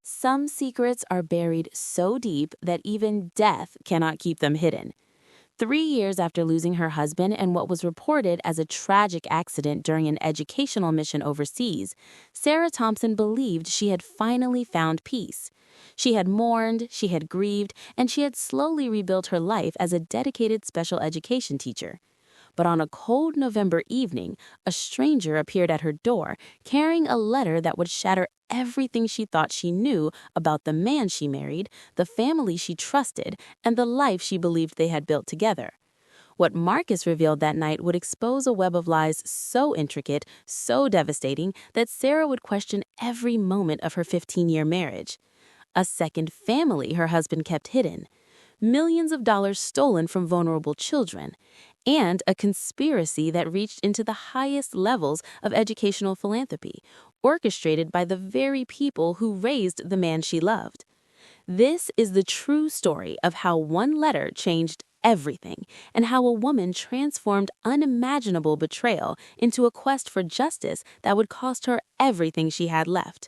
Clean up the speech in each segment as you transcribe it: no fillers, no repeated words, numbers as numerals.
Some secrets are buried so deep that even death cannot keep them hidden. 3 years after losing her husband in what was reported as a tragic accident during an educational mission overseas, Sarah Thompson believed she had finally found peace. She had mourned, she had grieved, and she had slowly rebuilt her life as a dedicated special education teacher. But on a cold November evening, a stranger appeared at her door, carrying a letter that would shatter everything she thought she knew about the man she married, the family she trusted, and the life she believed they had built together. What Marcus revealed that night would expose a web of lies so intricate, so devastating, that Sarah would question every moment of her 15-year marriage. A second family her husband kept hidden, millions of dollars stolen from vulnerable children, and a conspiracy that reached into the highest levels of educational philanthropy, orchestrated by the very people who raised the man she loved. This is the true story of how one letter changed everything, and how a woman transformed unimaginable betrayal into a quest for justice that would cost her everything she had left.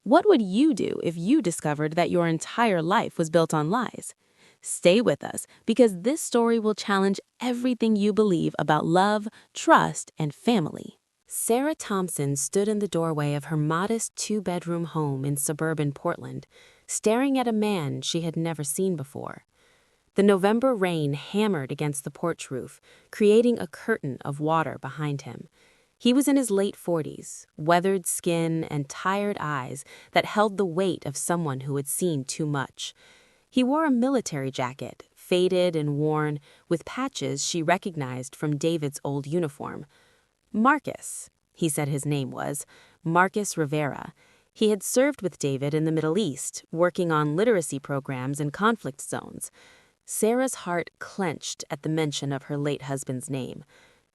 What would you do if you discovered that your entire life was built on lies? Stay with us, because this story will challenge everything you believe about love, trust, and family. Sarah Thompson stood in the doorway of her modest 2-bedroom home in suburban Portland, staring at a man she had never seen before. The November rain hammered against the porch roof, creating a curtain of water behind him. He was in his late 40s, weathered skin and tired eyes that held the weight of someone who had seen too much. He wore a military jacket, faded and worn, with patches she recognized from David's old uniform. Marcus, he said his name was, Marcus Rivera. He had served with David in the Middle East, working on literacy programs in conflict zones. Sarah's heart clenched at the mention of her late husband's name.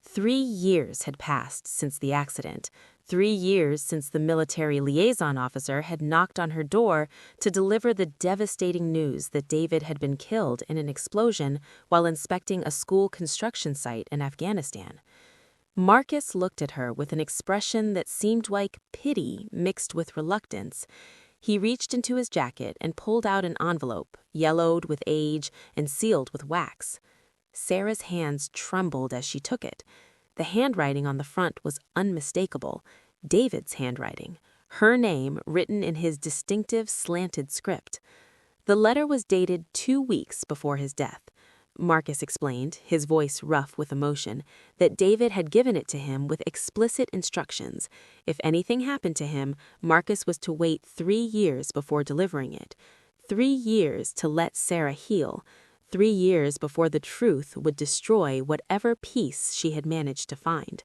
3 years had passed since the accident. 3 years since the military liaison officer had knocked on her door to deliver the devastating news that David had been killed in an explosion while inspecting a school construction site in Afghanistan. Marcus looked at her with an expression that seemed like pity mixed with reluctance. He reached into his jacket and pulled out an envelope, yellowed with age and sealed with wax. Sarah's hands trembled as she took it. The handwriting on the front was unmistakable, David's handwriting, her name written in his distinctive slanted script. The letter was dated 2 weeks before his death. Marcus explained, his voice rough with emotion, that David had given it to him with explicit instructions. If anything happened to him, Marcus was to wait 3 years before delivering it. 3 years to let Sarah heal. 3 years before the truth would destroy whatever peace she had managed to find.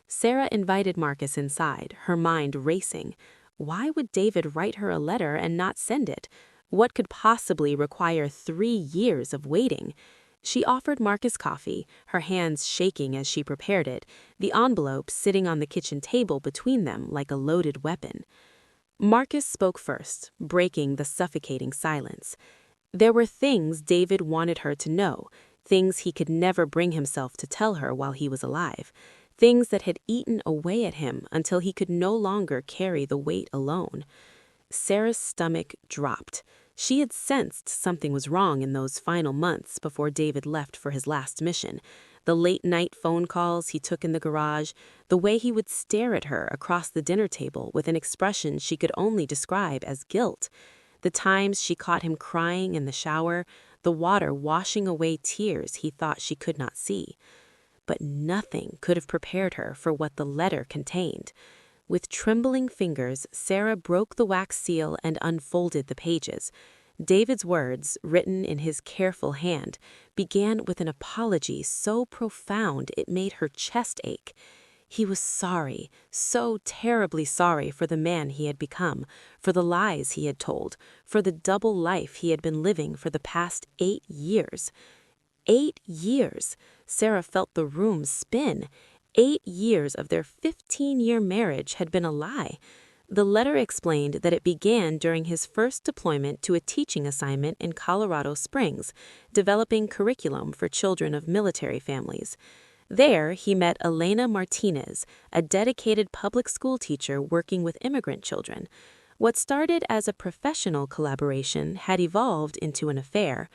Sarah invited Marcus inside, her mind racing. Why would David write her a letter and not send it? What could possibly require 3 years of waiting? She offered Marcus coffee, her hands shaking as she prepared it, the envelope sitting on the kitchen table between them like a loaded weapon. Marcus spoke first, breaking the suffocating silence. There were things David wanted her to know, things he could never bring himself to tell her while he was alive, things that had eaten away at him until he could no longer carry the weight alone. Sarah's stomach dropped. She had sensed something was wrong in those final months before David left for his last mission. The late-night phone calls he took in the garage, the way he would stare at her across the dinner table with an expression she could only describe as guilt. The times she caught him crying in the shower, the water washing away tears he thought she could not see. But nothing could have prepared her for what the letter contained. With trembling fingers, Sarah broke the wax seal and unfolded the pages. David's words, written in his careful hand, began with an apology so profound it made her chest ache. He was sorry, so terribly sorry for the man he had become, for the lies he had told, for the double life he had been living for the past 8 years. 8 years! Sarah felt the room spin. 8 years of their 15-year marriage had been a lie. The letter explained that it began during his first deployment to a teaching assignment in Colorado Springs, developing curriculum for children of military families. There, he met Elena Martinez, a dedicated public school teacher working with immigrant children. What started as a professional collaboration had evolved into an affair,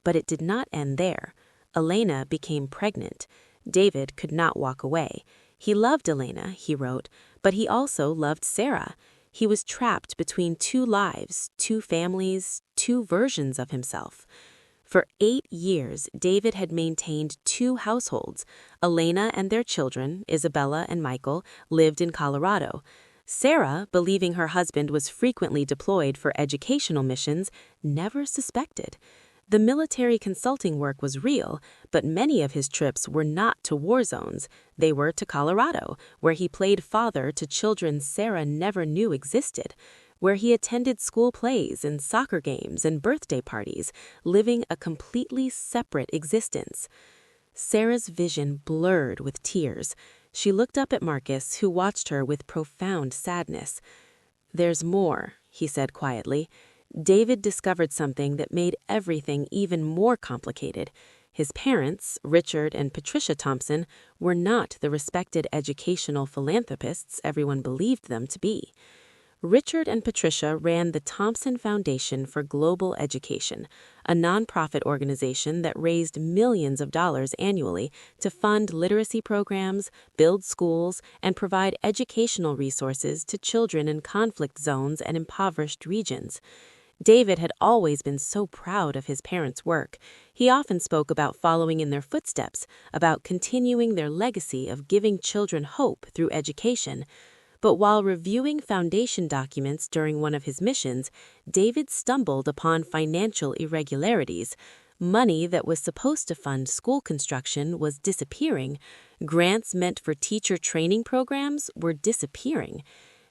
but it did not end there. Elena became pregnant. David could not walk away. He loved Elena, he wrote, but he also loved Sarah. He was trapped between two lives, two families, two versions of himself. For 8 years, David had maintained 2 households. Elena and their children, Isabella and Michael, lived in Colorado. Sarah, believing her husband was frequently deployed for educational missions, never suspected. The military consulting work was real, but many of his trips were not to war zones. They were to Colorado, where he played father to children Sarah never knew existed, where he attended school plays and soccer games and birthday parties, living a completely separate existence. Sarah's vision blurred with tears. She looked up at Marcus, who watched her with profound sadness. "There's more," he said quietly. David discovered something that made everything even more complicated. His parents, Richard and Patricia Thompson, were not the respected educational philanthropists everyone believed them to be. Richard and Patricia ran the Thompson Foundation for Global Education, a nonprofit organization that raised millions of dollars annually to fund literacy programs, build schools, and provide educational resources to children in conflict zones and impoverished regions. David had always been so proud of his parents' work. He often spoke about following in their footsteps, about continuing their legacy of giving children hope through education. But while reviewing foundation documents during one of his missions, David stumbled upon financial irregularities. Money that was supposed to fund school construction was disappearing. Grants meant for teacher training programs were disappearing.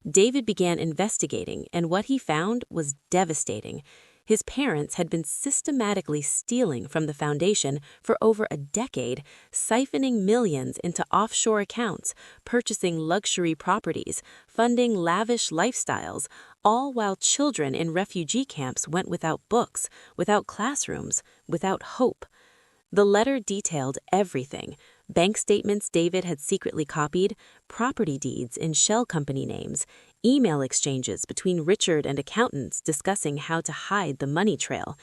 David began investigating, and what he found was devastating. His parents had been systematically stealing from the foundation for over a decade, siphoning millions into offshore accounts, purchasing luxury properties, funding lavish lifestyles, all while children in refugee camps went without books, without classrooms, without hope. The letter detailed everything: bank statements David had secretly copied, property deeds in shell company names, email exchanges between Richard and accountants discussing how to hide the money trail.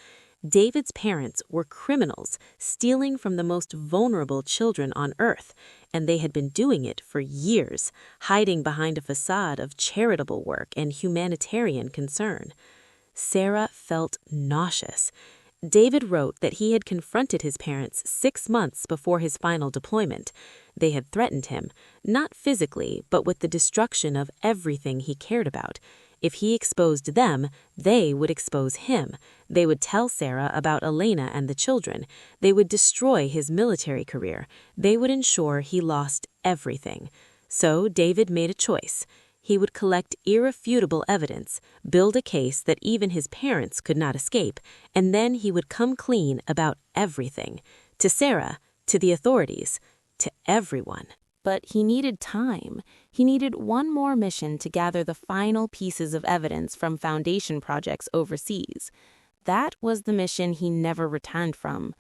David's parents were criminals, stealing from the most vulnerable children on earth, and they had been doing it for years, hiding behind a facade of charitable work and humanitarian concern. Sarah felt nauseous. David wrote that he had confronted his parents 6 months before his final deployment. They had threatened him, not physically, but with the destruction of everything he cared about. If he exposed them, they would expose him. They would tell Sarah about Elena and the children. They would destroy his military career. They would ensure he lost everything. So David made a choice. He would collect irrefutable evidence, build a case that even his parents could not escape, and then he would come clean about everything. To Sarah, to the authorities, to everyone. But he needed time. He needed one more mission to gather the final pieces of evidence from foundation projects overseas. That was the mission he never returned from.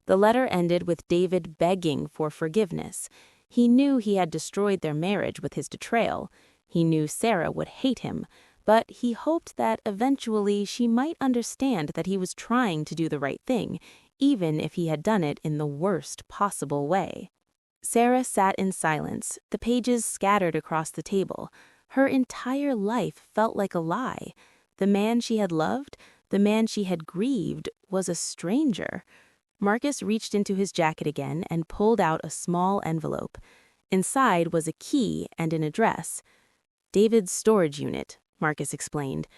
The letter ended with David begging for forgiveness. He knew he had destroyed their marriage with his betrayal. He knew Sarah would hate him, but he hoped that eventually she might understand that he was trying to do the right thing, even if he had done it in the worst possible way. Sarah sat in silence, the pages scattered across the table. Her entire life felt like a lie. The man she had loved, the man she had grieved, was a stranger. Marcus reached into his jacket again and pulled out a small envelope. Inside was a key and an address. "David's storage unit," Marcus explained.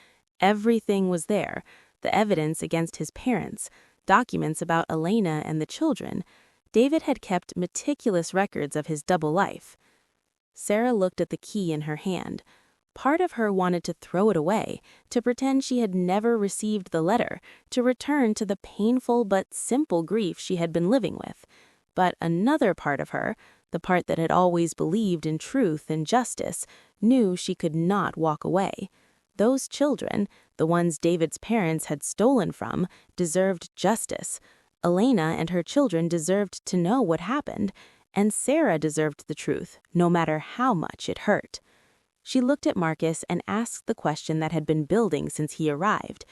Everything was there: the evidence against his parents, documents about Elena and the children. David had kept meticulous records of his double life. Sarah looked at the key in her hand. Part of her wanted to throw it away, to pretend she had never received the letter, to return to the painful but simple grief she had been living with. But another part of her, the part that had always believed in truth and justice, knew she could not walk away. Those children, the ones David's parents had stolen from, deserved justice. Elena and her children deserved to know what happened, and Sarah deserved the truth, no matter how much it hurt. She looked at Marcus and asked the question that had been building since he arrived.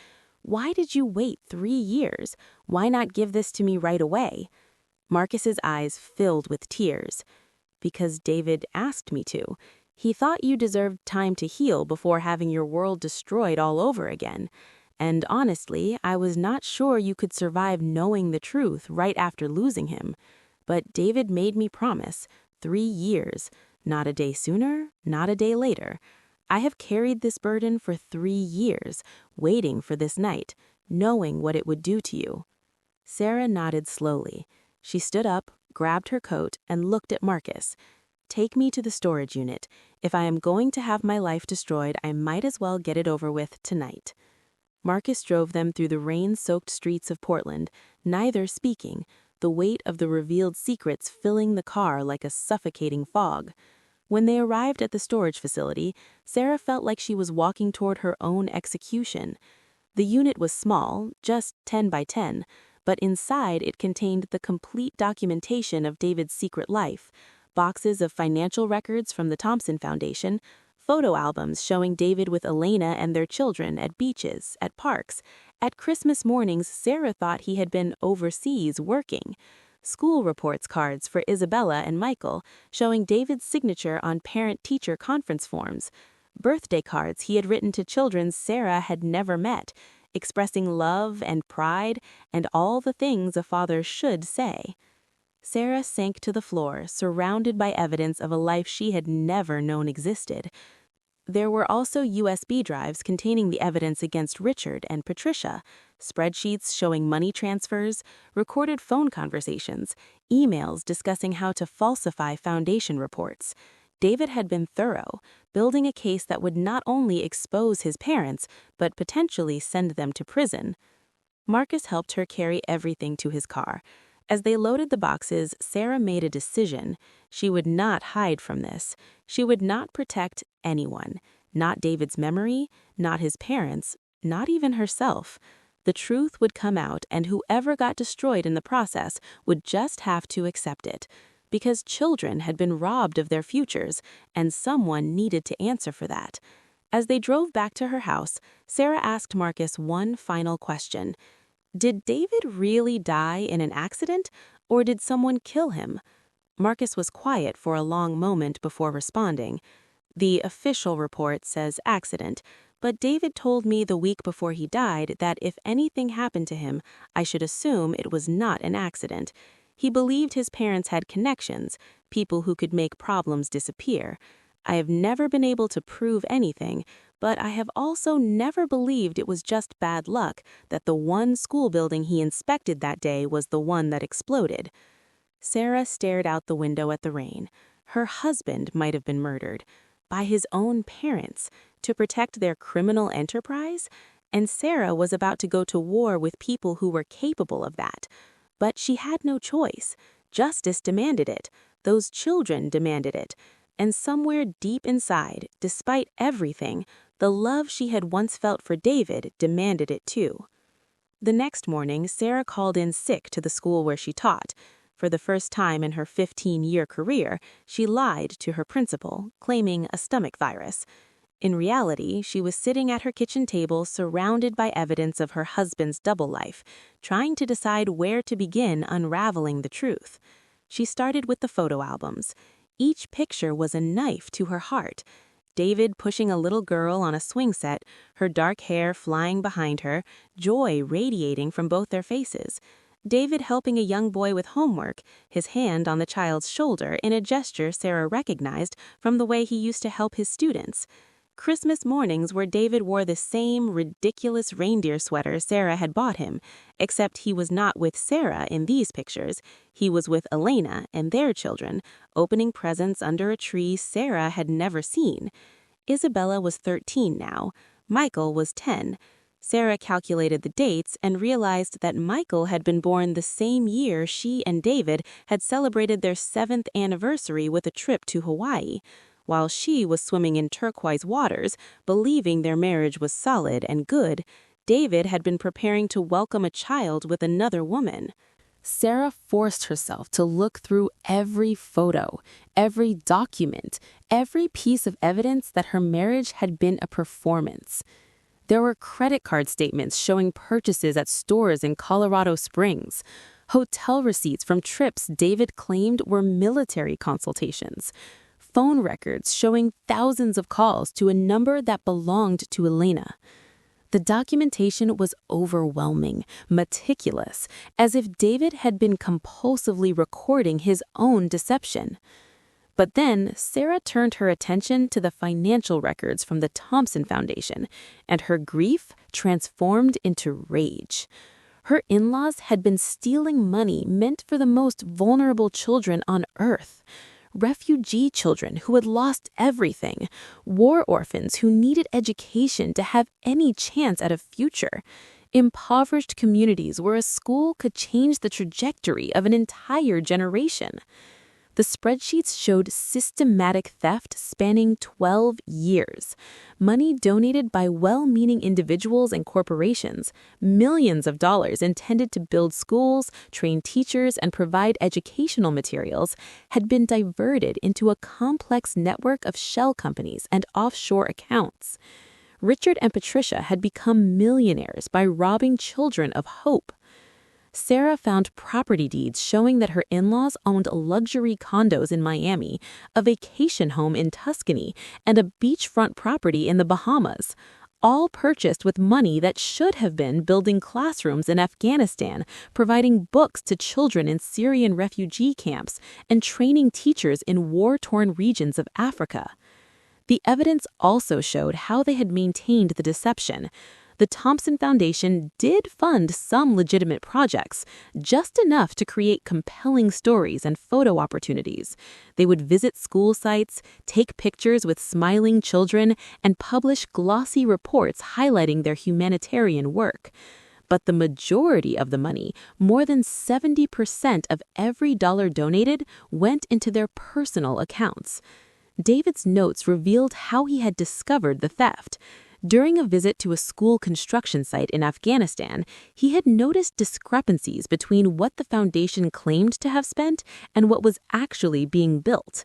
"Why did you wait 3 years? Why not give this to me right away?" Marcus's eyes filled with tears. "Because David asked me to. He thought you deserved time to heal before having your world destroyed all over again. And honestly, I was not sure you could survive knowing the truth right after losing him. But David made me promise. 3 years. Not a day sooner, not a day later. I have carried this burden for 3 years, waiting for this night, knowing what it would do to you." Sarah nodded slowly. She stood up, grabbed her coat, and looked at Marcus. "Take me to the storage unit. If I am going to have my life destroyed, I might as well get it over with tonight." Marcus drove them through the rain-soaked streets of Portland, neither speaking, the weight of the revealed secrets filling the car like a suffocating fog. When they arrived at the storage facility, Sarah felt like she was walking toward her own execution. The unit was small, just 10 by 10, but inside it contained the complete documentation of David's secret life, boxes of financial records from the Thompson Foundation, photo albums showing David with Elena and their children at beaches, at parks. At Christmas mornings, Sarah thought he had been overseas working. School reports cards for Isabella and Michael, showing David's signature on parent-teacher conference forms. Birthday cards he had written to children Sarah had never met, expressing love and pride and all the things a father should say. Sarah sank to the floor, surrounded by evidence of a life she had never known existed. There were also USB drives containing the evidence against Richard and Patricia, spreadsheets showing money transfers, recorded phone conversations, emails discussing how to falsify foundation reports. David had been thorough, building a case that would not only expose his parents, but potentially send them to prison. Marcus helped her carry everything to his car. As they loaded the boxes, Sarah made a decision. She would not hide from this. She would not protect anyone. Not David's memory, not his parents, not even herself. The truth would come out, and whoever got destroyed in the process would just have to accept it. Because children had been robbed of their futures, and someone needed to answer for that. As they drove back to her house, Sarah asked Marcus one final question. Did David really die in an accident, or did someone kill him? Marcus was quiet for a long moment before responding. "The official report says accident, but David told me the week before he died that if anything happened to him, I should assume it was not an accident. He believed his parents had connections, people who could make problems disappear. I have never been able to prove anything, but I have also never believed it was just bad luck that the one school building he inspected that day was the one that exploded." Sarah stared out the window at the rain. Her husband might have been murdered by his own parents to protect their criminal enterprise, and Sarah was about to go to war with people who were capable of that. But she had no choice. Justice demanded it. Those children demanded it. And somewhere deep inside, despite everything, the love she had once felt for David demanded it too. The next morning, Sarah called in sick to the school where she taught. For the first time in her 15-year career, she lied to her principal, claiming a stomach virus. In reality, she was sitting at her kitchen table surrounded by evidence of her husband's double life, trying to decide where to begin unraveling the truth. She started with the photo albums. Each picture was a knife to her heart. David pushing a little girl on a swing set, her dark hair flying behind her, joy radiating from both their faces. David helping a young boy with homework, his hand on the child's shoulder in a gesture Sarah recognized from the way he used to help his students. Christmas mornings where David wore the same ridiculous reindeer sweater Sarah had bought him, except he was not with Sarah in these pictures. He was with Elena and their children, opening presents under a tree Sarah had never seen. Isabella was 13 now. Michael was 10. Sarah calculated the dates and realized that Michael had been born the same year she and David had celebrated their 7th anniversary with a trip to Hawaii. While she was swimming in turquoise waters, believing their marriage was solid and good, David had been preparing to welcome a child with another woman. Sarah forced herself to look through every photo, every document, every piece of evidence that her marriage had been a performance. There were credit card statements showing purchases at stores in Colorado Springs, hotel receipts from trips David claimed were military consultations, phone records showing thousands of calls to a number that belonged to Elena. The documentation was overwhelming, meticulous, as if David had been compulsively recording his own deception. But then Sarah turned her attention to the financial records from the Thompson Foundation, and her grief transformed into rage. Her in-laws had been stealing money meant for the most vulnerable children on Earth. Refugee children who had lost everything, war orphans who needed education to have any chance at a future, impoverished communities where a school could change the trajectory of an entire generation. The spreadsheets showed systematic theft spanning 12 years, money donated by well-meaning individuals and corporations, millions of dollars intended to build schools, train teachers, and provide educational materials had been diverted into a complex network of shell companies and offshore accounts. Richard and Patricia had become millionaires by robbing children of hope. Sarah found property deeds showing that her in-laws owned luxury condos in Miami, a vacation home in Tuscany, and a beachfront property in the Bahamas, all purchased with money that should have been building classrooms in Afghanistan, providing books to children in Syrian refugee camps, and training teachers in war-torn regions of Africa. The evidence also showed how they had maintained the deception. The Thompson Foundation did fund some legitimate projects, just enough to create compelling stories and photo opportunities. They would visit school sites, take pictures with smiling children, and publish glossy reports highlighting their humanitarian work. But the majority of the money, more than 70% of every dollar donated, went into their personal accounts. David's notes revealed how he had discovered the theft. During a visit to a school construction site in Afghanistan, he had noticed discrepancies between what the foundation claimed to have spent and what was actually being built.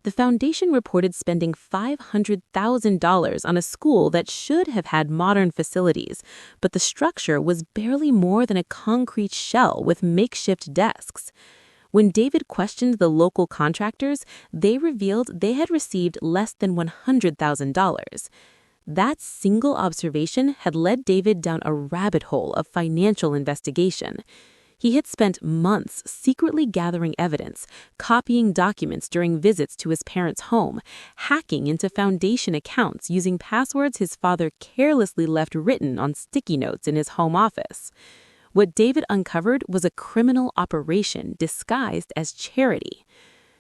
The foundation reported spending $500,000 on a school that should have had modern facilities, but the structure was barely more than a concrete shell with makeshift desks. When David questioned the local contractors, they revealed they had received less than $100,000. That single observation had led David down a rabbit hole of financial investigation. He had spent months secretly gathering evidence, copying documents during visits to his parents' home, hacking into foundation accounts using passwords his father carelessly left written on sticky notes in his home office. What David uncovered was a criminal operation disguised as charity.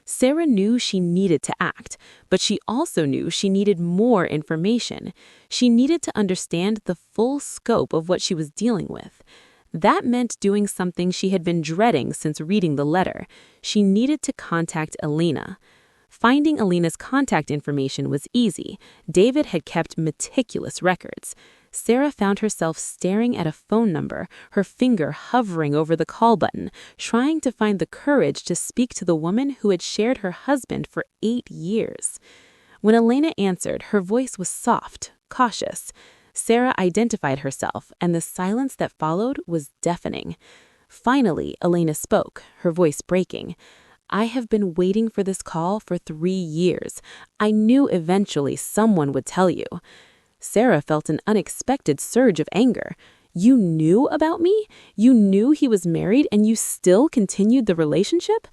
Sarah knew she needed to act, but she also knew she needed more information. She needed to understand the full scope of what she was dealing with. That meant doing something she had been dreading since reading the letter. She needed to contact Elena. Finding Elena's contact information was easy. David had kept meticulous records. Sarah found herself staring at a phone number, her finger hovering over the call button, trying to find the courage to speak to the woman who had shared her husband for 8 years. When Elena answered, her voice was soft, cautious. Sarah identified herself, and the silence that followed was deafening. Finally, Elena spoke, her voice breaking. "I have been waiting for this call for 3 years. I knew eventually someone would tell you." Sarah felt an unexpected surge of anger. "You knew about me? You knew he was married and you still continued the relationship?"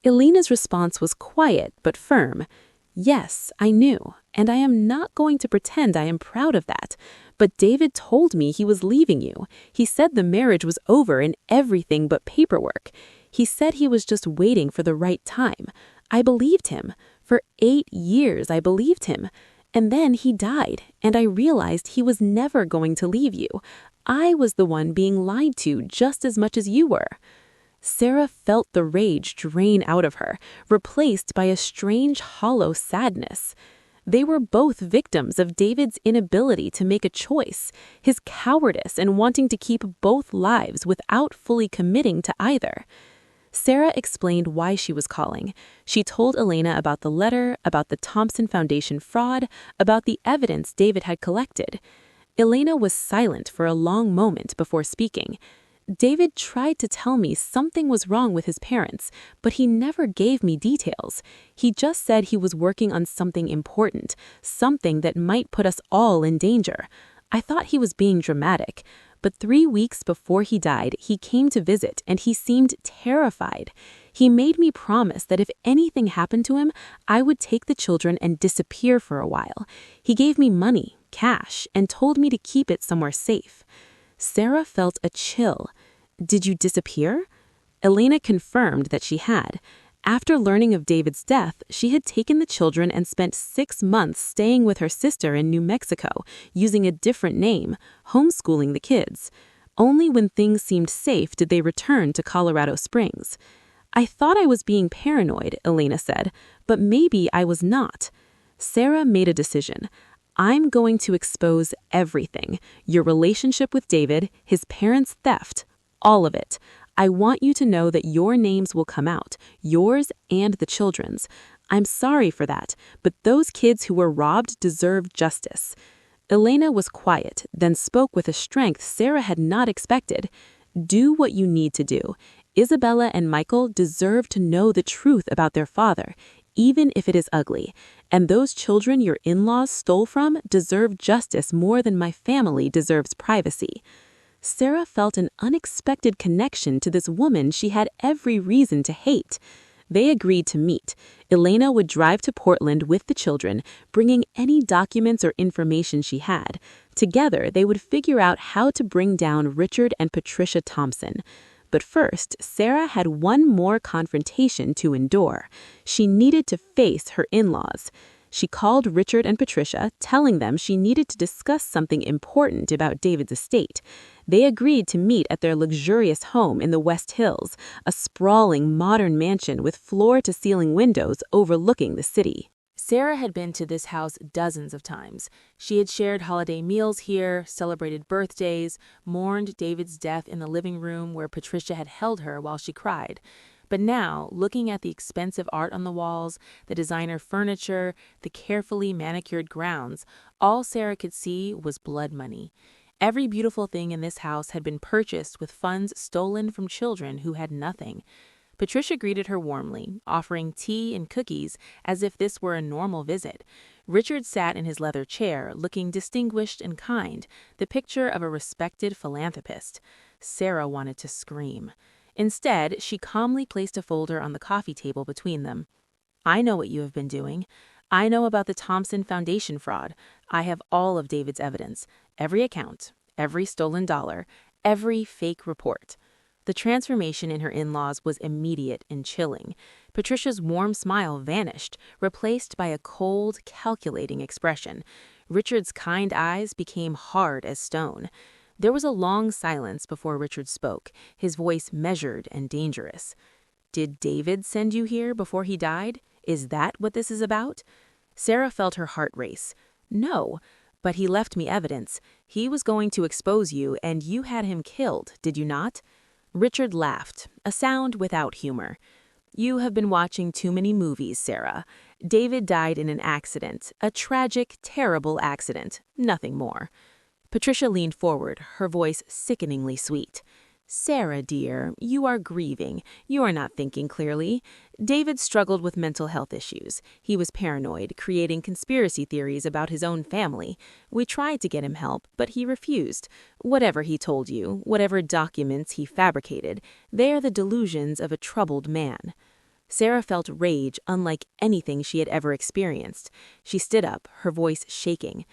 Elena's response was quiet but firm. "Yes, I knew, and I am not going to pretend I am proud of that. But David told me he was leaving you. He said the marriage was over in everything but paperwork. He said he was just waiting for the right time. I believed him. For 8 years I believed him. And then he died, and I realized he was never going to leave you. I was the one being lied to just as much as you were." Sarah felt the rage drain out of her, replaced by a strange, hollow sadness. They were both victims of David's inability to make a choice, his cowardice in wanting to keep both lives without fully committing to either. Sarah explained why she was calling. She told Elena about the letter, about the Thompson Foundation fraud, about the evidence David had collected. Elena was silent for a long moment before speaking. David tried to tell me something was wrong with his parents, but he never gave me details. He just said he was working on something important, something that might put us all in danger. I thought he was being dramatic. But 3 weeks before he died, he came to visit and he seemed terrified. He made me promise that if anything happened to him, I would take the children and disappear for a while. He gave me money, cash, and told me to keep it somewhere safe. Sarah felt a chill. Did you disappear? Elena confirmed that she had. After learning of David's death, she had taken the children and spent 6 months staying with her sister in New Mexico, using a different name, homeschooling the kids. Only when things seemed safe did they return to Colorado Springs. I thought I was being paranoid, Elena said, but maybe I was not. Sarah made a decision. I'm going to expose everything. Your relationship with David, his parents' theft, all of it. I want you to know that your names will come out, yours and the children's. I'm sorry for that, but those kids who were robbed deserve justice. Elena was quiet, then spoke with a strength Sarah had not expected. Do what you need to do. Isabella and Michael deserve to know the truth about their father, even if it is ugly. And those children your in-laws stole from deserve justice more than my family deserves privacy. Sarah felt an unexpected connection to this woman she had every reason to hate. They agreed to meet. Elena would drive to Portland with the children, bringing any documents or information she had. Together, they would figure out how to bring down Richard and Patricia Thompson. But first, Sarah had one more confrontation to endure. She needed to face her in-laws. She called Richard and Patricia, telling them she needed to discuss something important about David's estate. They agreed to meet at their luxurious home in the West Hills, a sprawling modern mansion with floor-to-ceiling windows overlooking the city. Sarah had been to this house dozens of times. She had shared holiday meals here, celebrated birthdays, mourned David's death in the living room where Patricia had held her while she cried. But now, looking at the expensive art on the walls, the designer furniture, the carefully manicured grounds, all Sarah could see was blood money. Every beautiful thing in this house had been purchased with funds stolen from children who had nothing. Patricia greeted her warmly, offering tea and cookies as if this were a normal visit. Richard sat in his leather chair, looking distinguished and kind, the picture of a respected philanthropist. Sarah wanted to scream. Instead, she calmly placed a folder on the coffee table between them. I know what you have been doing. I know about the Thompson Foundation fraud. I have all of David's evidence, every account, every stolen dollar, every fake report. The transformation in her in-laws was immediate and chilling. Patricia's warm smile vanished, replaced by a cold, calculating expression. Richard's kind eyes became hard as stone. There was a long silence before Richard spoke, his voice measured and dangerous. Did David send you here before he died? Is that what this is about? Sarah felt her heart race. No, but he left me evidence. He was going to expose you, and you had him killed, did you not? Richard laughed, a sound without humor. You have been watching too many movies, Sarah. David died in an accident, a tragic, terrible accident, nothing more. Patricia leaned forward, her voice sickeningly sweet. Sarah, dear, you are grieving. You are not thinking clearly. David struggled with mental health issues. He was paranoid, creating conspiracy theories about his own family. We tried to get him help, but he refused. Whatever he told you, whatever documents he fabricated, they are the delusions of a troubled man. Sarah felt rage unlike anything she had ever experienced. She stood up, her voice shaking.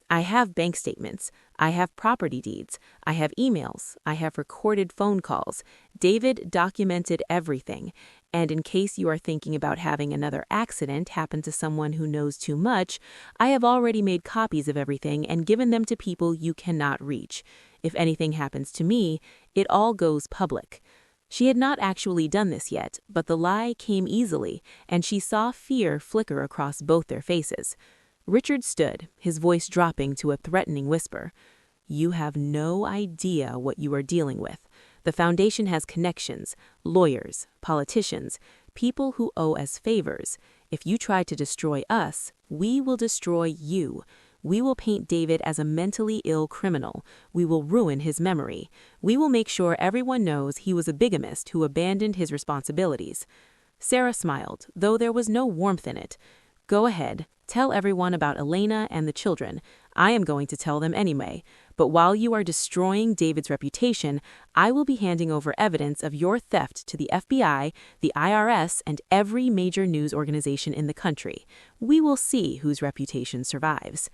I have bank statements. I have property deeds. I have emails. I have recorded phone calls. David documented everything. And in case you are thinking about having another accident happen to someone who knows too much, I have already made copies of everything and given them to people you cannot reach. If anything happens to me, it all goes public. She had not actually done this yet, but the lie came easily, and she saw fear flicker across both their faces. Richard stood, his voice dropping to a threatening whisper. "You have no idea what you are dealing with. The Foundation has connections, lawyers, politicians, people who owe us favors. If you try to destroy us, we will destroy you. We will paint David as a mentally ill criminal. We will ruin his memory. We will make sure everyone knows he was a bigamist who abandoned his responsibilities." Sarah smiled, though there was no warmth in it. "Go ahead. Tell everyone about Elena and the children. I am going to tell them anyway. But while you are destroying David's reputation, I will be handing over evidence of your theft to the FBI, the IRS, and every major news organization in the country. We will see whose reputation survives."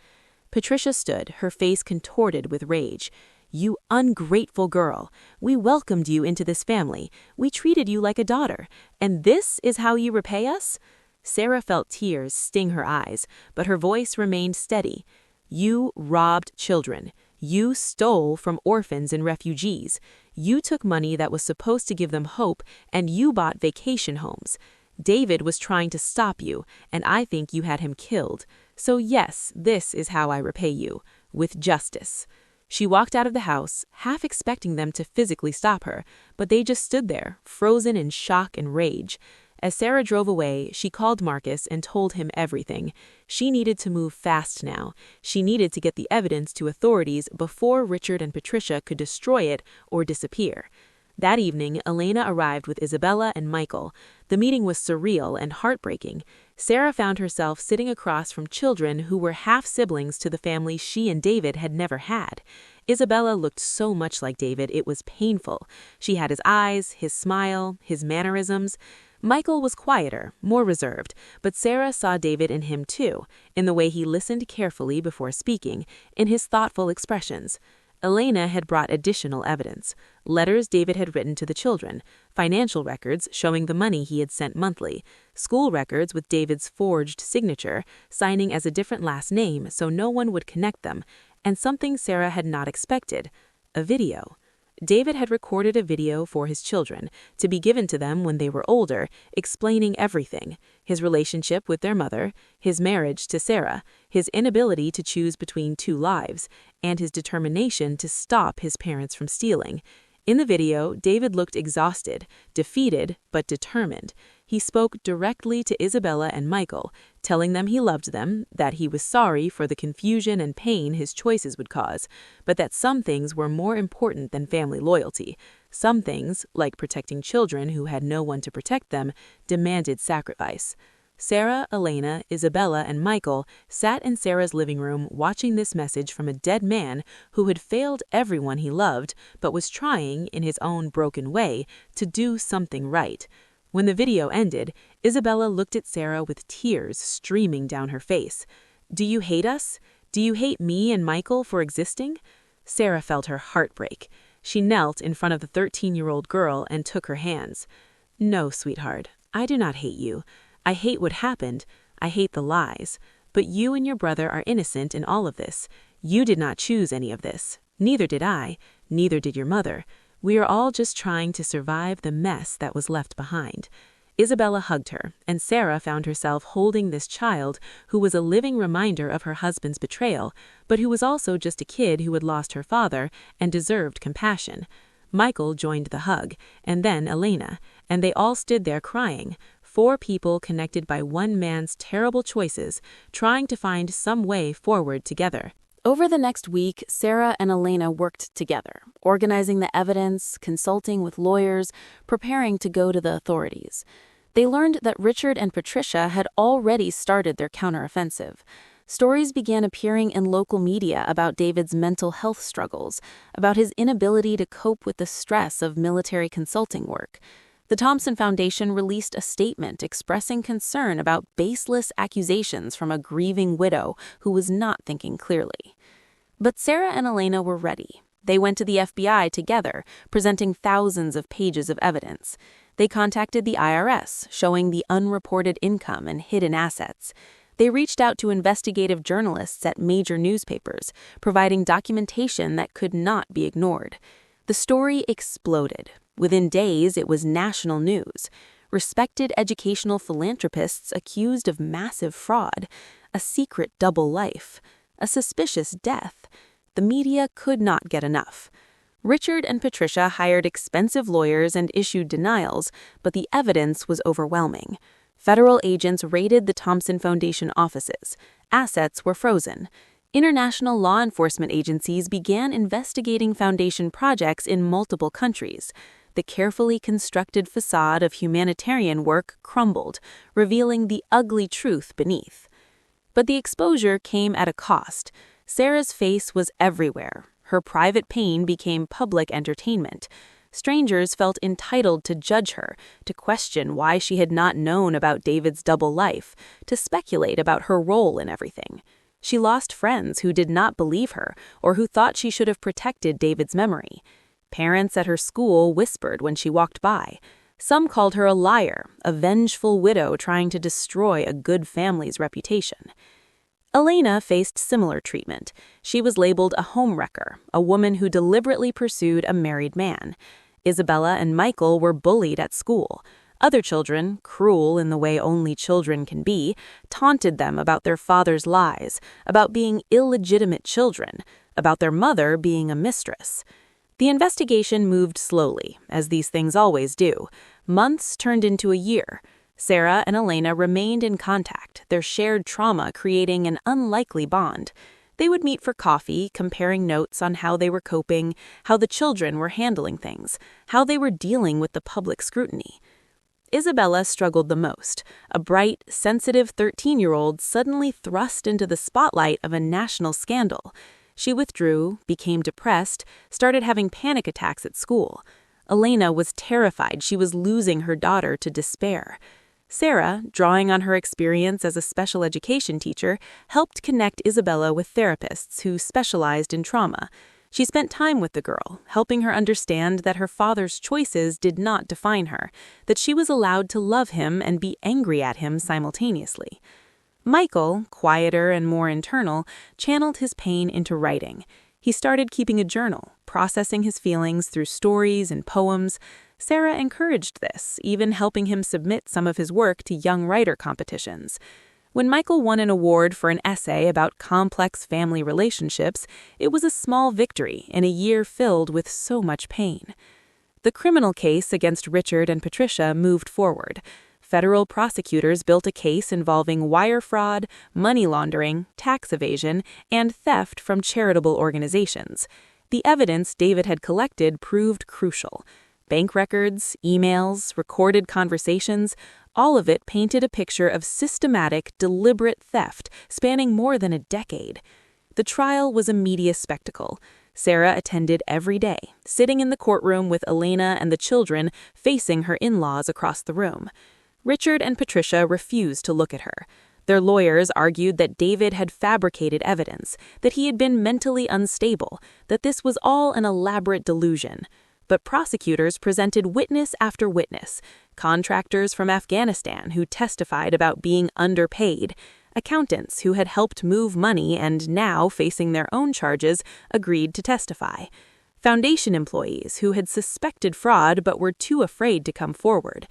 Patricia stood, her face contorted with rage. "You ungrateful girl. We welcomed you into this family. We treated you like a daughter. And this is how you repay us?" Sarah felt tears sting her eyes, but her voice remained steady. "You robbed children. You stole from orphans and refugees. You took money that was supposed to give them hope, and you bought vacation homes. David was trying to stop you, and I think you had him killed. So yes, this is how I repay you, with justice." She walked out of the house, half expecting them to physically stop her, but they just stood there, frozen in shock and rage. As Sarah drove away, she called Marcus and told him everything. She needed to move fast now. She needed to get the evidence to authorities before Richard and Patricia could destroy it or disappear. That evening, Elena arrived with Isabella and Michael. The meeting was surreal and heartbreaking. Sarah found herself sitting across from children who were half-siblings to the family she and David had never had. Isabella looked so much like David, it was painful. She had his eyes, his smile, his mannerisms. Michael was quieter, more reserved, but Sarah saw David in him too, in the way he listened carefully before speaking, in his thoughtful expressions. Elena had brought additional evidence: letters David had written to the children, financial records showing the money he had sent monthly, school records with David's forged signature, signing as a different last name so no one would connect them, and something Sarah had not expected: a video. David had recorded a video for his children, to be given to them when they were older, explaining everything: his relationship with their mother, his marriage to Sarah, his inability to choose between two lives, and his determination to stop his parents from stealing. In the video, David looked exhausted, defeated, but determined. He spoke directly to Isabella and Michael, telling them he loved them, that he was sorry for the confusion and pain his choices would cause, but that some things were more important than family loyalty. Some things, like protecting children who had no one to protect them, demanded sacrifice. Sarah, Elena, Isabella, and Michael sat in Sarah's living room watching this message from a dead man who had failed everyone he loved, but was trying, in his own broken way, to do something right. When the video ended, Isabella looked at Sarah with tears streaming down her face. "Do you hate us? Do you hate me and Michael for existing?" Sarah felt her heart break. She knelt in front of the 13-year-old girl and took her hands. "No, sweetheart, I do not hate you. I hate what happened. I hate the lies. But you and your brother are innocent in all of this. You did not choose any of this. Neither did I. Neither did your mother. We are all just trying to survive the mess that was left behind." Isabella hugged her, and Sarah found herself holding this child who was a living reminder of her husband's betrayal, but who was also just a kid who had lost her father and deserved compassion. Michael joined the hug, and then Elena, and they all stood there crying. 4 people connected by one man's terrible choices, trying to find some way forward together. Over the next week, Sarah and Elena worked together, organizing the evidence, consulting with lawyers, preparing to go to the authorities. They learned that Richard and Patricia had already started their counteroffensive. Stories began appearing in local media about David's mental health struggles, about his inability to cope with the stress of military consulting work. The Thompson Foundation released a statement expressing concern about baseless accusations from a grieving widow who was not thinking clearly. But Sarah and Elena were ready. They went to the FBI together, presenting thousands of pages of evidence. They contacted the IRS, showing the unreported income and hidden assets. They reached out to investigative journalists at major newspapers, providing documentation that could not be ignored. The story exploded. Within days, it was national news. Respected educational philanthropists accused of massive fraud. a secret double life, a suspicious death. The media could not get enough. Richard and Patricia hired expensive lawyers and issued denials, but the evidence was overwhelming. Federal agents raided the Thompson Foundation offices. Assets were frozen. International law enforcement agencies began investigating foundation projects in multiple countries. The carefully constructed facade of humanitarian work crumbled, revealing the ugly truth beneath. But the exposure came at a cost. Sarah's face was everywhere. Her private pain became public entertainment. Strangers felt entitled to judge her, to question why she had not known about David's double life, to speculate about her role in everything. She lost friends who did not believe her or who thought she should have protected David's memory. Parents at her school whispered when she walked by. Some called her a liar, a vengeful widow trying to destroy a good family's reputation. Elena faced similar treatment. She was labeled a homewrecker, a woman who deliberately pursued a married man. Isabella and Michael were bullied at school. Other children, cruel in the way only children can be, taunted them about their father's lies, about being illegitimate children, about their mother being a mistress. The investigation moved slowly, as these things always do. Months turned into a year. Sarah and Elena remained in contact, their shared trauma creating an unlikely bond. They would meet for coffee, comparing notes on how they were coping, how the children were handling things, how they were dealing with the public scrutiny. Isabella struggled the most, a bright, sensitive 13-year-old suddenly thrust into the spotlight of a national scandal. She withdrew, became depressed, started having panic attacks at school. Elena was terrified she was losing her daughter to despair. Sarah, drawing on her experience as a special education teacher, helped connect Isabella with therapists who specialized in trauma. She spent time with the girl, helping her understand that her father's choices did not define her, that she was allowed to love him and be angry at him simultaneously. Michael, quieter and more internal, channeled his pain into writing. He started keeping a journal, processing his feelings through stories and poems. Sarah encouraged this, even helping him submit some of his work to young writer competitions. When Michael won an award for an essay about complex family relationships, it was a small victory in a year filled with so much pain. The criminal case against Richard and Patricia moved forward. Federal prosecutors built a case involving wire fraud, money laundering, tax evasion, and theft from charitable organizations. The evidence David had collected proved crucial. Bank records, emails, recorded conversations, all of it painted a picture of systematic, deliberate theft spanning more than a decade. The trial was a media spectacle. Sarah attended every day, sitting in the courtroom with Elena and the children facing her in-laws across the room. Richard and Patricia refused to look at her. Their lawyers argued that David had fabricated evidence, that he had been mentally unstable, that this was all an elaborate delusion. But prosecutors presented witness after witness, contractors from Afghanistan who testified about being underpaid, accountants who had helped move money and now, facing their own charges, agreed to testify, foundation employees who had suspected fraud but were too afraid to come forward.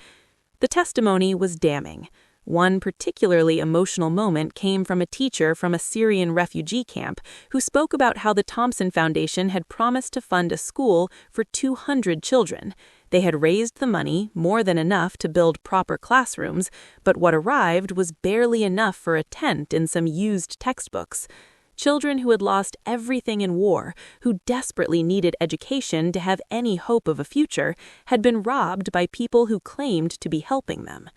The testimony was damning. One particularly emotional moment came from a teacher from a Syrian refugee camp who spoke about how the Thompson Foundation had promised to fund a school for 200 children. They had raised the money, more than enough to build proper classrooms, but what arrived was barely enough for a tent and some used textbooks. Children who had lost everything in war, who desperately needed education to have any hope of a future, had been robbed by people who claimed to be helping them.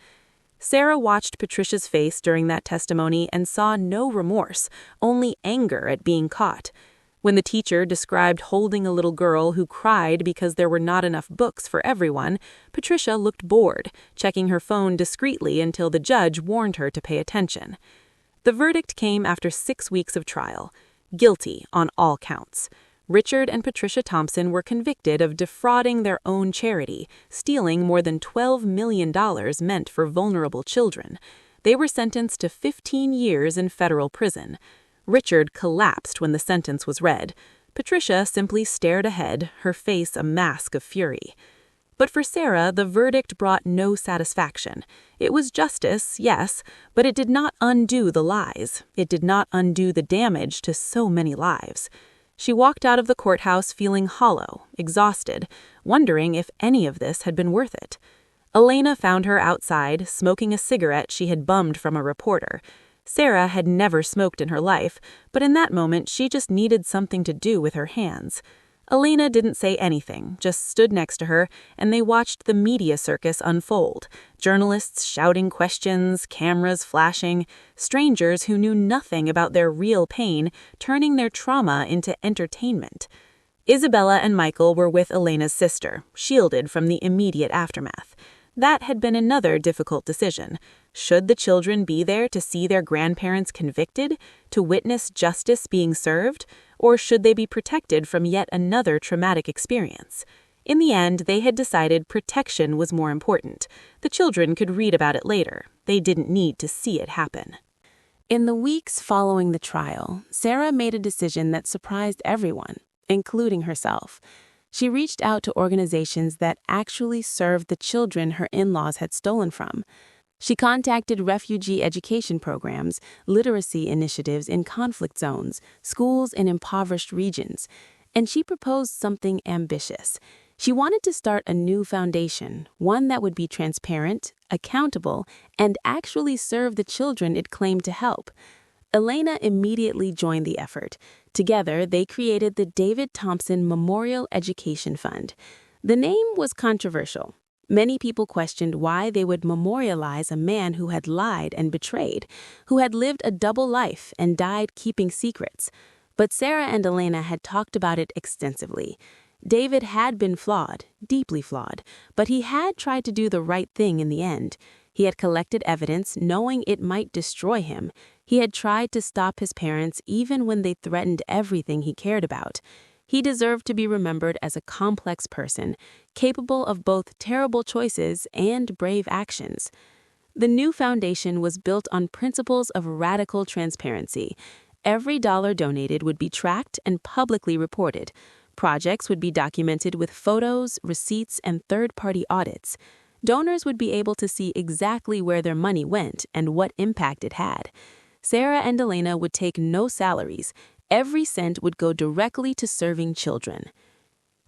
Sarah watched Patricia's face during that testimony and saw no remorse, only anger at being caught. When the teacher described holding a little girl who cried because there were not enough books for everyone, Patricia looked bored, checking her phone discreetly until the judge warned her to pay attention. The verdict came after 6 weeks of trial. Guilty on all counts. Richard and Patricia Thompson were convicted of defrauding their own charity, stealing more than $12 million meant for vulnerable children. They were sentenced to 15 years in federal prison. Richard collapsed when the sentence was read. Patricia simply stared ahead, her face a mask of fury. But for Sarah, the verdict brought no satisfaction. It was justice, yes, but it did not undo the lies. It did not undo the damage to so many lives. She walked out of the courthouse feeling hollow, exhausted, wondering if any of this had been worth it. Elena found her outside, smoking a cigarette she had bummed from a reporter. Sarah had never smoked in her life, but in that moment she just needed something to do with her hands. Elena didn't say anything, just stood next to her, and they watched the media circus unfold. Journalists shouting questions, cameras flashing, strangers who knew nothing about their real pain turning their trauma into entertainment. Isabella and Michael were with Elena's sister, shielded from the immediate aftermath. That had been another difficult decision. Should the children be there to see their grandparents convicted, to witness justice being served, or should they be protected from yet another traumatic experience? In the end, they had decided protection was more important. The children could read about it later. They didn't need to see it happen. In the weeks following the trial, Sarah made a decision that surprised everyone, including herself. She reached out to organizations that actually served the children her in-laws had stolen from. She contacted refugee education programs, literacy initiatives in conflict zones, schools in impoverished regions, and she proposed something ambitious. She wanted to start a new foundation, one that would be transparent, accountable, and actually serve the children it claimed to help. Elena immediately joined the effort. Together, they created the David Thompson Memorial Education Fund. The name was controversial. Many people questioned why they would memorialize a man who had lied and betrayed, who had lived a double life and died keeping secrets. But Sarah and Elena had talked about it extensively. David had been flawed, deeply flawed, but he had tried to do the right thing in the end. He had collected evidence knowing it might destroy him. He had tried to stop his parents even when they threatened everything he cared about. He deserved to be remembered as a complex person, capable of both terrible choices and brave actions. The new foundation was built on principles of radical transparency. Every dollar donated would be tracked and publicly reported. Projects would be documented with photos, receipts, and third-party audits. Donors would be able to see exactly where their money went and what impact it had. Sarah and Elena would take no salaries. Every cent would go directly to serving children.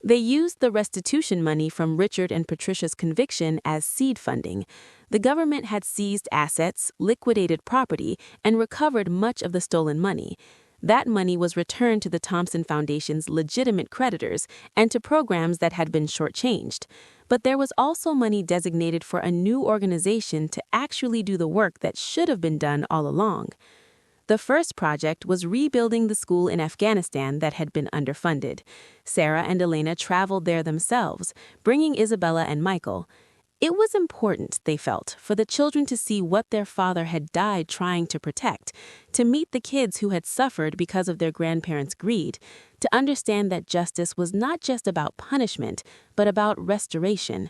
They used the restitution money from Richard and Patricia's conviction as seed funding. The government had seized assets, liquidated property, and recovered much of the stolen money. That money was returned to the Thompson Foundation's legitimate creditors and to programs that had been shortchanged. But there was also money designated for a new organization to actually do the work that should have been done all along. The first project was rebuilding the school in Afghanistan that had been underfunded. Sarah and Elena traveled there themselves, bringing Isabella and Michael. It was important, they felt, for the children to see what their father had died trying to protect, to meet the kids who had suffered because of their grandparents' greed, to understand that justice was not just about punishment, but about restoration.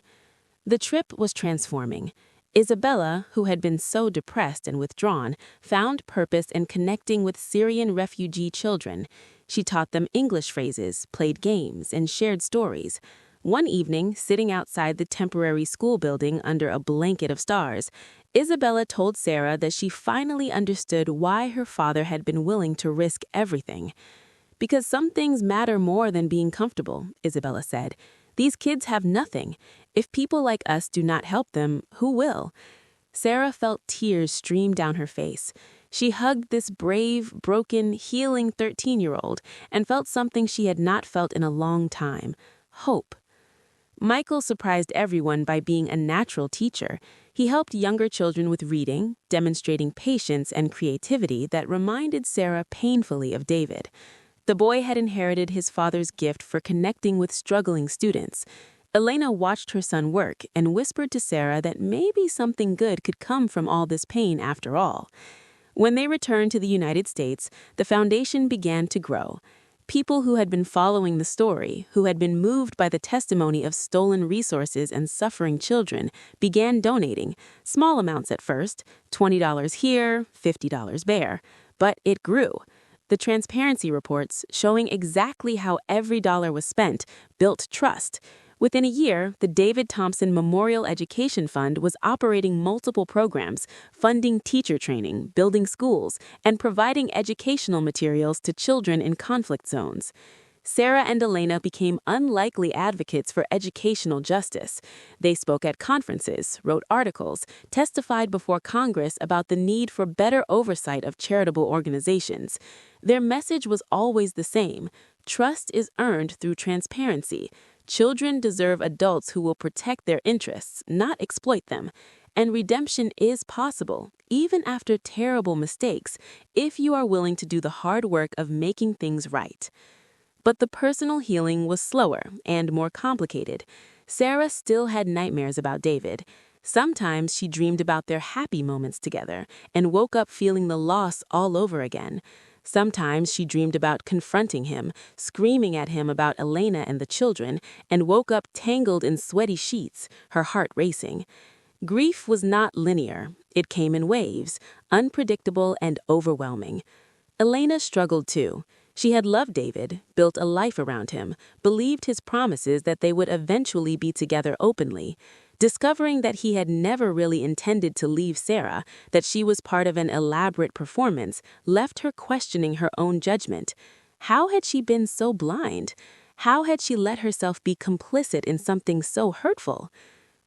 The trip was transforming. Isabella, who had been so depressed and withdrawn, found purpose in connecting with Syrian refugee children. She taught them English phrases, played games, and shared stories. One evening, sitting outside the temporary school building under a blanket of stars, Isabella told Sarah that she finally understood why her father had been willing to risk everything. "Because some things matter more than being comfortable," Isabella said. "These kids have nothing. If people like us do not help them, who will?" Sarah felt tears stream down her face. She hugged this brave, broken, healing 13-year-old and felt something she had not felt in a long time: hope. Michael surprised everyone by being a natural teacher. He helped younger children with reading, demonstrating patience and creativity that reminded Sarah painfully of David. The boy had inherited his father's gift for connecting with struggling students. Elena watched her son work and whispered to Sarah that maybe something good could come from all this pain after all. When they returned to the United States, the foundation began to grow. People who had been following the story, who had been moved by the testimony of stolen resources and suffering children, began donating, small amounts at first, $20 here, $50 there. But it grew. The transparency reports, showing exactly how every dollar was spent, built trust. Within a year, the David Thompson Memorial Education Fund was operating multiple programs, funding teacher training, building schools, and providing educational materials to children in conflict zones. Sarah and Elena became unlikely advocates for educational justice. They spoke at conferences, wrote articles, testified before Congress about the need for better oversight of charitable organizations. Their message was always the same: trust is earned through transparency. Children deserve adults who will protect their interests, not exploit them. And redemption is possible, even after terrible mistakes, if you are willing to do the hard work of making things right. But the personal healing was slower and more complicated. Sarah still had nightmares about David. Sometimes she dreamed about their happy moments together and woke up feeling the loss all over again. Sometimes she dreamed about confronting him, screaming at him about Elena and the children, and woke up tangled in sweaty sheets, her heart racing. Grief was not linear. It came in waves, unpredictable and overwhelming. Elena struggled too. She had loved David, built a life around him, believed his promises that they would eventually be together openly. Discovering that he had never really intended to leave Sarah, that she was part of an elaborate performance, left her questioning her own judgment. How had she been so blind? How had she let herself be complicit in something so hurtful?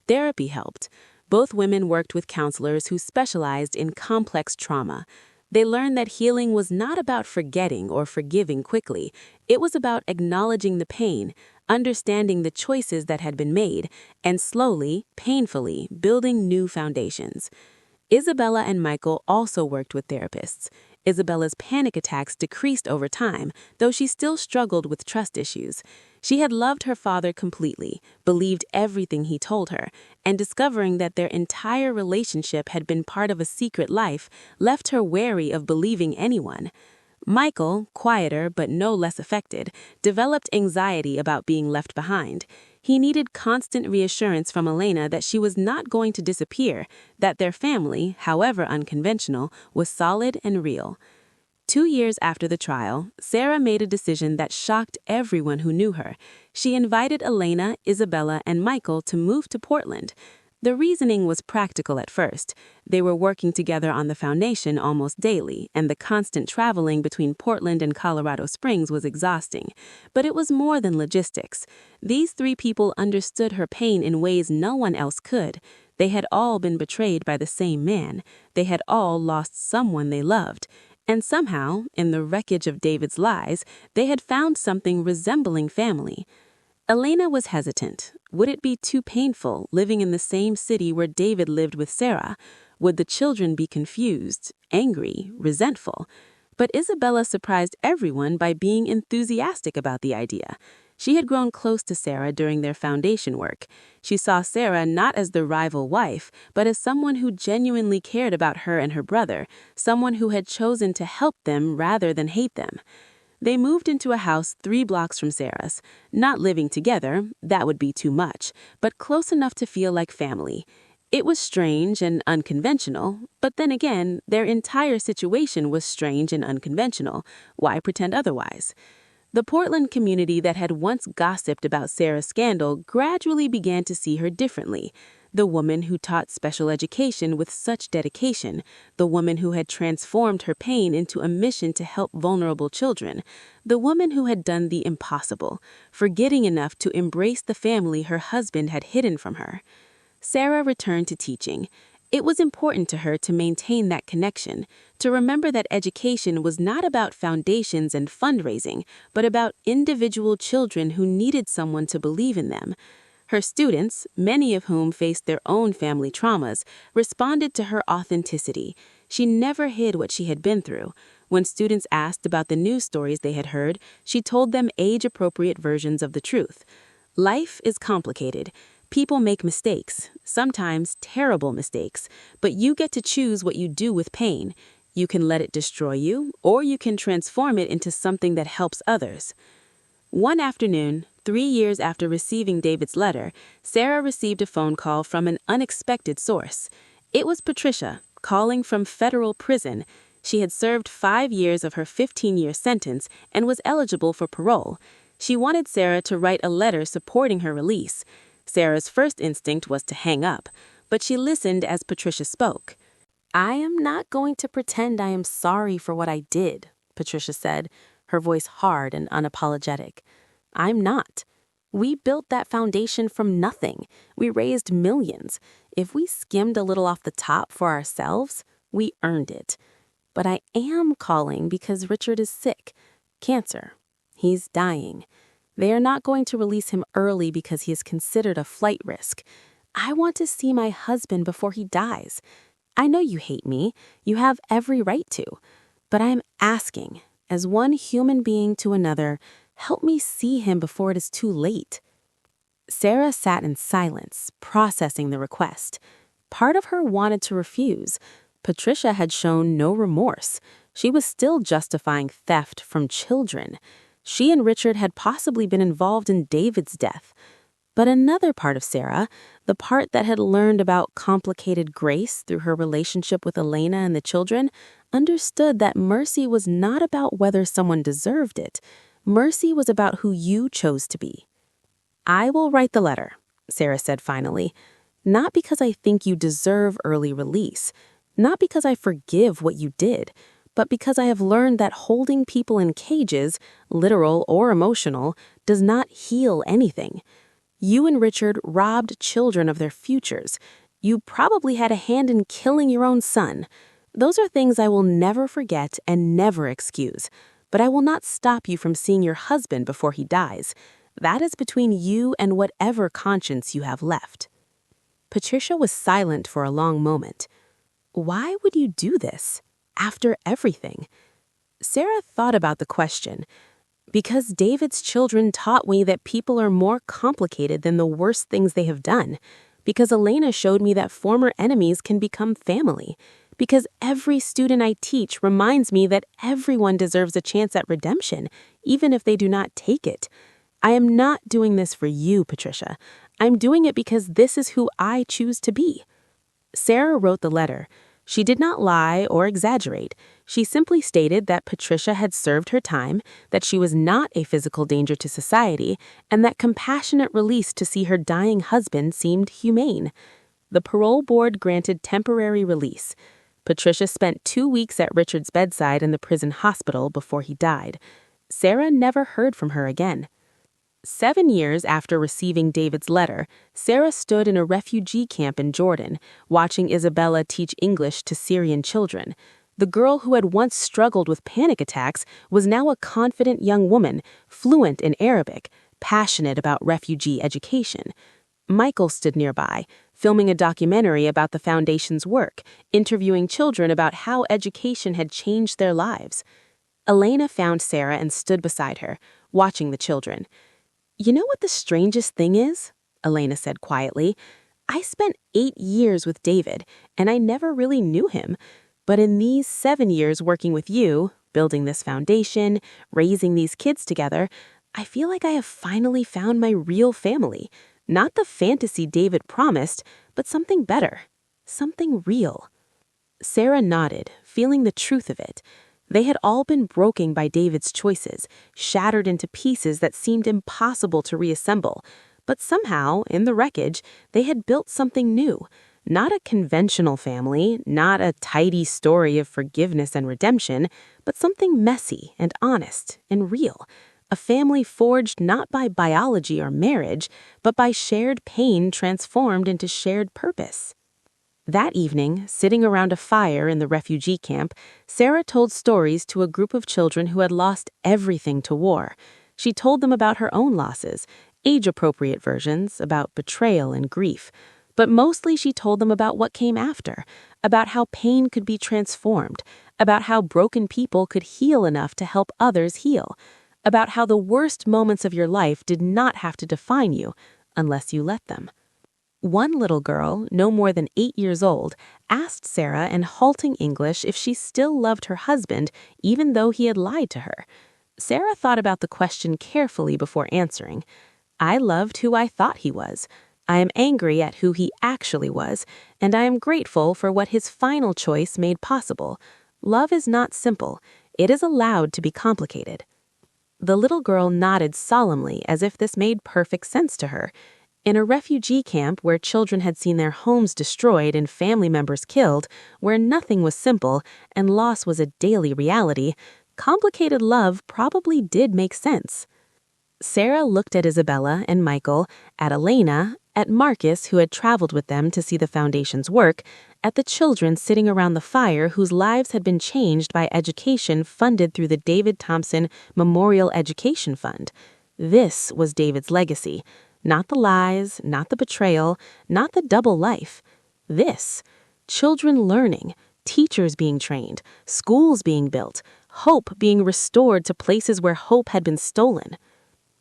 Therapy helped. Both women worked with counselors who specialized in complex trauma. They learned that healing was not about forgetting or forgiving quickly. It was about acknowledging the pain, understanding the choices that had been made, and slowly, painfully, building new foundations. Isabella and Michael also worked with therapists. Isabella's panic attacks decreased over time, though she still struggled with trust issues. She had loved her father completely, believed everything he told her, and discovering that their entire relationship had been part of a secret life left her wary of believing anyone. Michael, quieter but no less affected, developed anxiety about being left behind. He needed constant reassurance from Elena that she was not going to disappear, that their family, however unconventional, was solid and real. 2 years after the trial, Sarah made a decision that shocked everyone who knew her. She invited Elena, Isabella, and Michael to move to Portland. The reasoning was practical at first. They were working together on the foundation almost daily, and the constant traveling between Portland and Colorado Springs was exhausting. But it was more than logistics. These 3 people understood her pain in ways no one else could. They had all been betrayed by the same man. They had all lost someone they loved. And somehow, in the wreckage of David's lies, they had found something resembling family. Elena was hesitant. Would it be too painful, living in the same city where David lived with Sarah? Would the children be confused, angry, resentful? But Isabella surprised everyone by being enthusiastic about the idea. She had grown close to Sarah during their foundation work. She saw Sarah not as the rival wife, but as someone who genuinely cared about her and her brother, someone who had chosen to help them rather than hate them. They moved into a house 3 blocks from Sarah's. Not living together, that would be too much, but close enough to feel like family. It was strange and unconventional, but then again, their entire situation was strange and unconventional. Why pretend otherwise? The Portland community that had once gossiped about Sarah's scandal gradually began to see her differently. The woman who taught special education with such dedication, the woman who had transformed her pain into a mission to help vulnerable children, the woman who had done the impossible, forgetting enough to embrace the family her husband had hidden from her. Sarah returned to teaching. It was important to her to maintain that connection, to remember that education was not about foundations and fundraising, but about individual children who needed someone to believe in them. Her students, many of whom faced their own family traumas, responded to her authenticity. She never hid what she had been through. When students asked about the news stories they had heard, she told them age-appropriate versions of the truth. Life is complicated. People make mistakes, sometimes terrible mistakes, but you get to choose what you do with pain. You can let it destroy you, or you can transform it into something that helps others. One afternoon, 3 years after receiving David's letter, Sarah received a phone call from an unexpected source. It was Patricia, calling from federal prison. She had served 5 years of her 15-year sentence and was eligible for parole. She wanted Sarah to write a letter supporting her release. Sarah's first instinct was to hang up, but she listened as Patricia spoke. "I am not going to pretend I am sorry for what I did," Patricia said, her voice hard and unapologetic. "I'm not. We built that foundation from nothing. We raised millions. If we skimmed a little off the top for ourselves, we earned it. But I am calling because Richard is sick. Cancer. He's dying. They are not going to release him early because he is considered a flight risk. I want to see my husband before he dies. I know you hate me. You have every right to. But I am asking, as one human being to another, help me see him before it is too late." Sarah sat in silence, processing the request. Part of her wanted to refuse. Patricia had shown no remorse. She was still justifying theft from children. She and Richard had possibly been involved in David's death. But another part of Sarah, the part that had learned about complicated grace through her relationship with Elena and the children, understood that mercy was not about whether someone deserved it. Mercy was about who you chose to be. "I will write the letter," Sarah said finally, "not because I think you deserve early release, not because I forgive what you did, but because I have learned that holding people in cages, literal or emotional, does not heal anything. You and Richard robbed children of their futures. You probably had a hand in killing your own son. Those are things I will never forget and never excuse. But I will not stop you from seeing your husband before he dies. That is between you and whatever conscience you have left." Patricia was silent for a long moment. Why would you do this? After everything? Sarah thought about the question. Because David's children taught me that people are more complicated than the worst things they have done. Because Elena showed me that former enemies can become family. Because every student I teach reminds me that everyone deserves a chance at redemption, even if they do not take it. I am not doing this for you, Patricia. I'm doing it because this is who I choose to be. Sarah wrote the letter. She did not lie or exaggerate. She simply stated that Patricia had served her time, that she was not a physical danger to society, and that compassionate release to see her dying husband seemed humane. The parole board granted temporary release. Patricia spent 2 weeks at Richard's bedside in the prison hospital before he died. Sarah never heard from her again. 7 years after receiving David's letter, Sarah stood in a refugee camp in Jordan, watching Isabella teach English to Syrian children. The girl who had once struggled with panic attacks was now a confident young woman, fluent in Arabic, passionate about refugee education. Michael stood nearby, filming a documentary about the foundation's work, interviewing children about how education had changed their lives. Elena found Sarah and stood beside her, watching the children. "You know what the strangest thing is?" Elena said quietly. "I spent 8 years with David, and I never really knew him. But in these 7 years working with you, building this foundation, raising these kids together, I feel like I have finally found my real family. Not the fantasy David promised, but something better. Something real." Sarah nodded, feeling the truth of it. They had all been broken by David's choices, shattered into pieces that seemed impossible to reassemble. But somehow, in the wreckage, they had built something new. Not a conventional family, not a tidy story of forgiveness and redemption, but something messy and honest and real. A family forged not by biology or marriage, but by shared pain transformed into shared purpose. That evening, sitting around a fire in the refugee camp, Sarah told stories to a group of children who had lost everything to war. She told them about her own losses, age-appropriate versions, about betrayal and grief. But mostly she told them about what came after, about how pain could be transformed, about how broken people could heal enough to help others heal, about how the worst moments of your life did not have to define you, unless you let them. One little girl, no more than 8 years old, asked Sarah in halting English if she still loved her husband, even though he had lied to her. Sarah thought about the question carefully before answering. "I loved who I thought he was. I am angry at who he actually was, and I am grateful for what his final choice made possible. Love is not simple. It is allowed to be complicated." The little girl nodded solemnly as if this made perfect sense to her. In a refugee camp where children had seen their homes destroyed and family members killed, where nothing was simple and loss was a daily reality, complicated love probably did make sense. Sarah looked at Isabella and Michael, at Elena, at Marcus, who had traveled with them to see the foundation's work, at the children sitting around the fire whose lives had been changed by education funded through the David Thompson Memorial Education Fund. This was David's legacy. Not the lies, not the betrayal, not the double life. This. Children learning, teachers being trained, schools being built, hope being restored to places where hope had been stolen.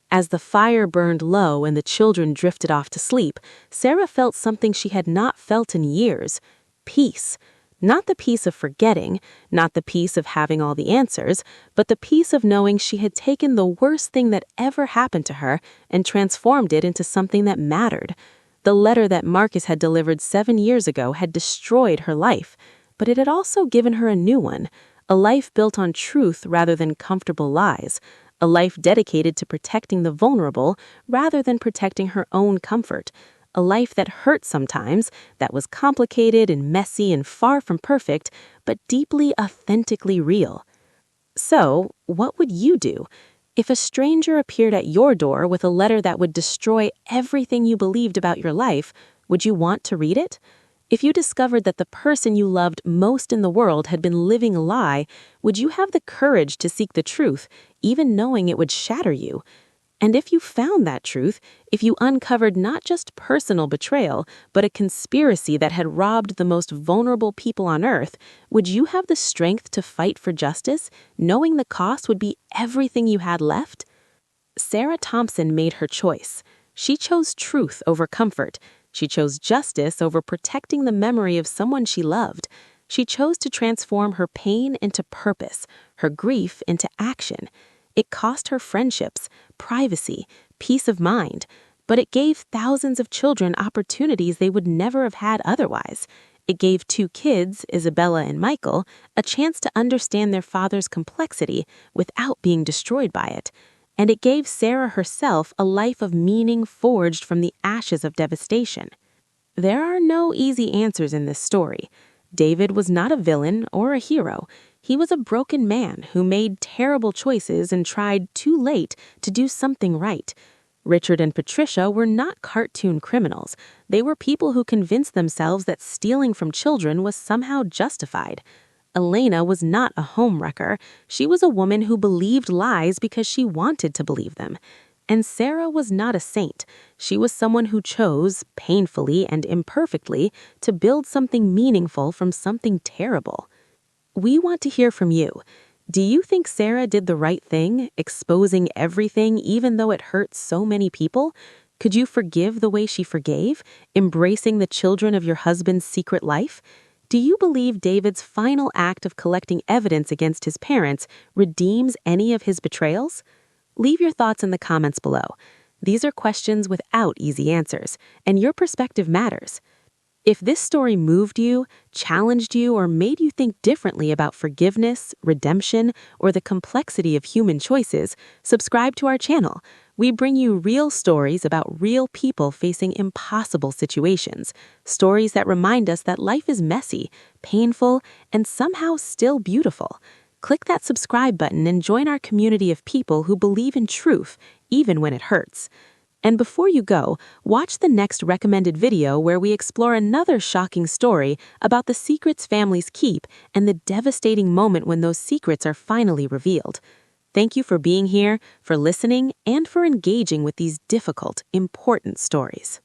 As the fire burned low and the children drifted off to sleep, Sarah felt something she had not felt in years. Peace. Not the peace of forgetting, not the peace of having all the answers, but the peace of knowing she had taken the worst thing that ever happened to her and transformed it into something that mattered. The letter that Marcus had delivered 7 years ago had destroyed her life, but it had also given her a new one, a life built on truth rather than comfortable lies, a life dedicated to protecting the vulnerable rather than protecting her own comfort, a life that hurt sometimes, that was complicated and messy and far from perfect, but deeply, authentically real. So, what would you do? If a stranger appeared at your door with a letter that would destroy everything you believed about your life, would you want to read it? If you discovered that the person you loved most in the world had been living a lie, would you have the courage to seek the truth, even knowing it would shatter you? And if you found that truth, if you uncovered not just personal betrayal, but a conspiracy that had robbed the most vulnerable people on earth, would you have the strength to fight for justice, knowing the cost would be everything you had left? Sarah Thompson made her choice. She chose truth over comfort. She chose justice over protecting the memory of someone she loved. She chose to transform her pain into purpose, her grief into action. It cost her friendships, privacy, peace of mind, but it gave thousands of children opportunities they would never have had otherwise. It gave 2 kids, Isabella and Michael, a chance to understand their father's complexity without being destroyed by it. And it gave Sarah herself a life of meaning forged from the ashes of devastation. There are no easy answers in this story. David was not a villain or a hero. He was a broken man who made terrible choices and tried too late to do something right. Richard and Patricia were not cartoon criminals. They were people who convinced themselves that stealing from children was somehow justified. Elena was not a homewrecker. She was a woman who believed lies because she wanted to believe them. And Sarah was not a saint. She was someone who chose, painfully and imperfectly, to build something meaningful from something terrible. We want to hear from you. Do you think Sarah did the right thing, exposing everything even though it hurt so many people? Could you forgive the way she forgave, embracing the children of your husband's secret life? Do you believe David's final act of collecting evidence against his parents redeems any of his betrayals? Leave your thoughts in the comments below. These are questions without easy answers, and your perspective matters. If this story moved you, challenged you, or made you think differently about forgiveness, redemption, or the complexity of human choices, subscribe to our channel. We bring you real stories about real people facing impossible situations, stories that remind us that life is messy, painful, and somehow still beautiful. Click that subscribe button and join our community of people who believe in truth, even when it hurts. And before you go, watch the next recommended video where we explore another shocking story about the secrets families keep and the devastating moment when those secrets are finally revealed. Thank you for being here, for listening, and for engaging with these difficult, important stories.